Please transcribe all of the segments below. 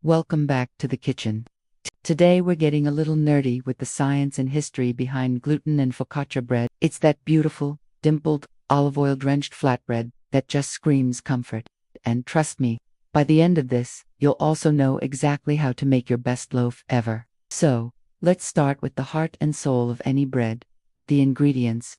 Welcome back to the kitchen. Today we're getting a little nerdy with the science and history behind gluten and focaccia bread. It's that beautiful, dimpled, olive oil drenched flatbread that just screams comfort. And trust me, by the end of this, you'll also know exactly how to make your best loaf ever. So, let's start with the heart and soul of any bread: the ingredients.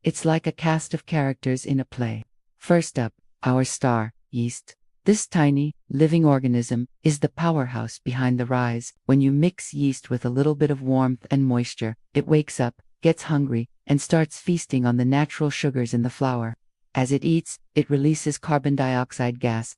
It's like a cast of characters in a play. First up, our star, yeast. This tiny, living organism is the powerhouse behind the rise. When you mix yeast with a little bit of warmth and moisture, it wakes up, gets hungry, and starts feasting on the natural sugars in the flour. As it eats, it releases carbon dioxide gas.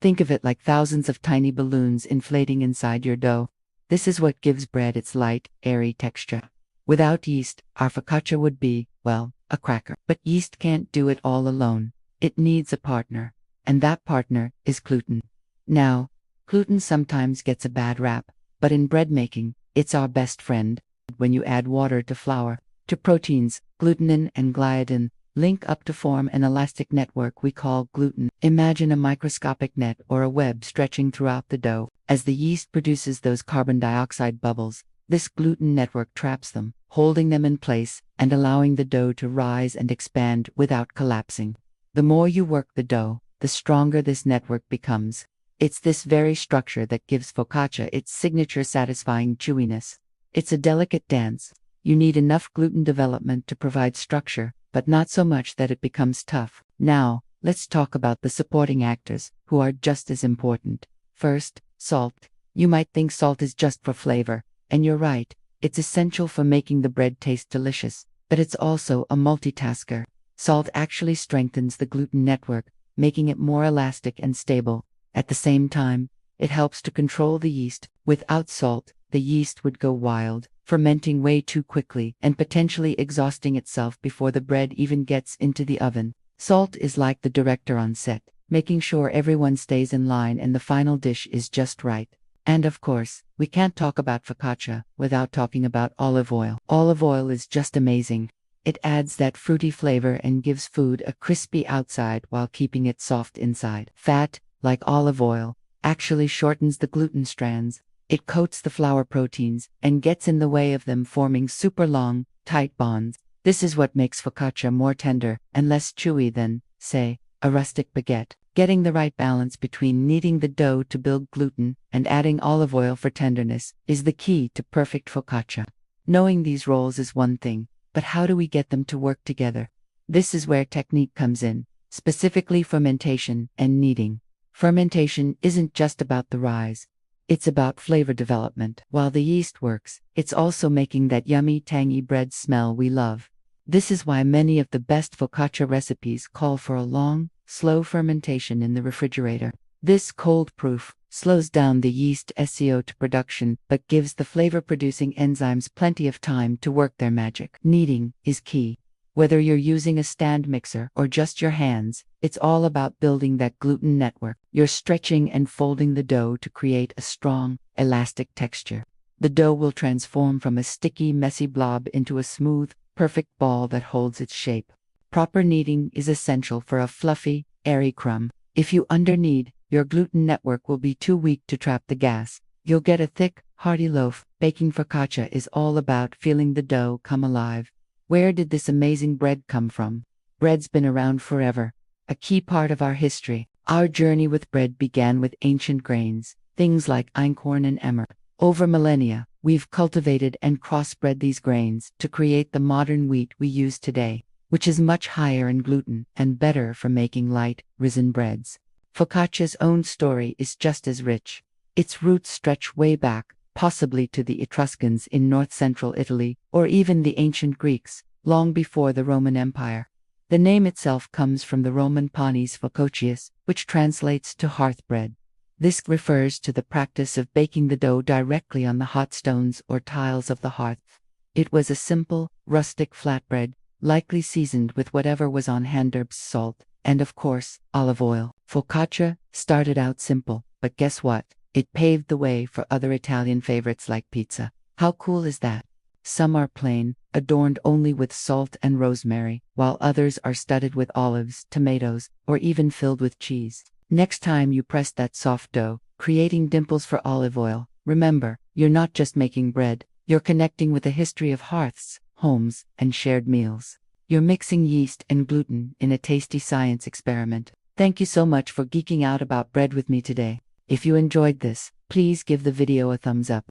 Think of it like thousands of tiny balloons inflating inside your dough. This is what gives bread its light, airy texture. Without yeast, our focaccia would be, well, a cracker. But yeast can't do it all alone. It needs a partner. And that partner is gluten. Now, gluten sometimes gets a bad rap, but in bread making, it's our best friend. When you add water to flour, to proteins, glutenin and gliadin link up to form an elastic network we call gluten. Imagine a microscopic net or a web stretching throughout the dough. As the yeast produces those carbon dioxide bubbles, this gluten network traps them, holding them in place and allowing the dough to rise and expand without collapsing. The more you work the dough, the stronger this network becomes. It's this very structure that gives focaccia its signature satisfying chewiness. It's a delicate dance. You need enough gluten development to provide structure, but not so much that it becomes tough. Now, let's talk about the supporting actors, who are just as important. First, salt. You might think salt is just for flavor, and you're right. It's essential for making the bread taste delicious, but it's also a multitasker. Salt actually strengthens the gluten network, making it more elastic and stable. At the same time, it helps to control the yeast. Without salt, the yeast would go wild, fermenting way too quickly and potentially exhausting itself before the bread even gets into the oven. Salt is like the director on set, making sure everyone stays in line and the final dish is just right. And of course, we can't talk about focaccia without talking about olive oil. Olive oil is just amazing. It adds that fruity flavor and gives food a crispy outside while keeping it soft inside. Fat, like olive oil, actually shortens the gluten strands. It coats the flour proteins and gets in the way of them forming super long, tight bonds. This is what makes focaccia more tender and less chewy than, say, a rustic baguette. Getting the right balance between kneading the dough to build gluten and adding olive oil for tenderness is the key to perfect focaccia. Knowing these roles is one thing, but how do we get them to work together? This is where technique comes in, specifically fermentation and kneading. Fermentation isn't just about the rise. It's about flavor development. While the yeast works, it's also making that yummy, tangy bread smell we love. This is why many of the best focaccia recipes call for a long, slow fermentation in the refrigerator. This cold proof slows down the yeast SCO to production but gives the flavor-producing enzymes plenty of time to work their magic. Kneading is key. Whether you're using a stand mixer or just your hands, it's all about building that gluten network. You're stretching and folding the dough to create a strong, elastic texture. The dough will transform from a sticky, messy blob into a smooth, perfect ball that holds its shape. Proper kneading is essential for a fluffy, airy crumb. If you underknead, your gluten network will be too weak to trap the gas. You'll get a thick, hearty loaf. Baking focaccia is all about feeling the dough come alive. Where did this amazing bread come from? Bread's been around forever, a key part of our history. Our journey with bread began with ancient grains, things like einkorn and emmer. Over millennia, we've cultivated and crossbred these grains to create the modern wheat we use today, which is much higher in gluten and better for making light, risen breads. Focaccia's own story is just as rich. Its roots stretch way back, possibly to the Etruscans in north-central Italy, or even the ancient Greeks, long before the Roman Empire. The name itself comes from the Roman panis fococius, which translates to hearth bread. This refers to the practice of baking the dough directly on the hot stones or tiles of the hearth. It was a simple, rustic flatbread, likely seasoned with whatever was on hand: herbs, salt, and of course, olive oil. Focaccia started out simple, but guess what? It paved the way for other Italian favorites like pizza. How cool is that? Some are plain, adorned only with salt and rosemary, while others are studded with olives, tomatoes, or even filled with cheese. Next time you press that soft dough, creating dimples for olive oil. Remember, you're not just making bread, you're connecting with a history of hearths, homes, and shared meals. You're mixing yeast and gluten in a tasty science experiment. Thank you so much for geeking out about bread with me today. If you enjoyed this, please give the video a thumbs up.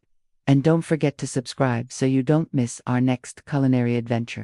And don't forget to subscribe so you don't miss our next culinary adventure.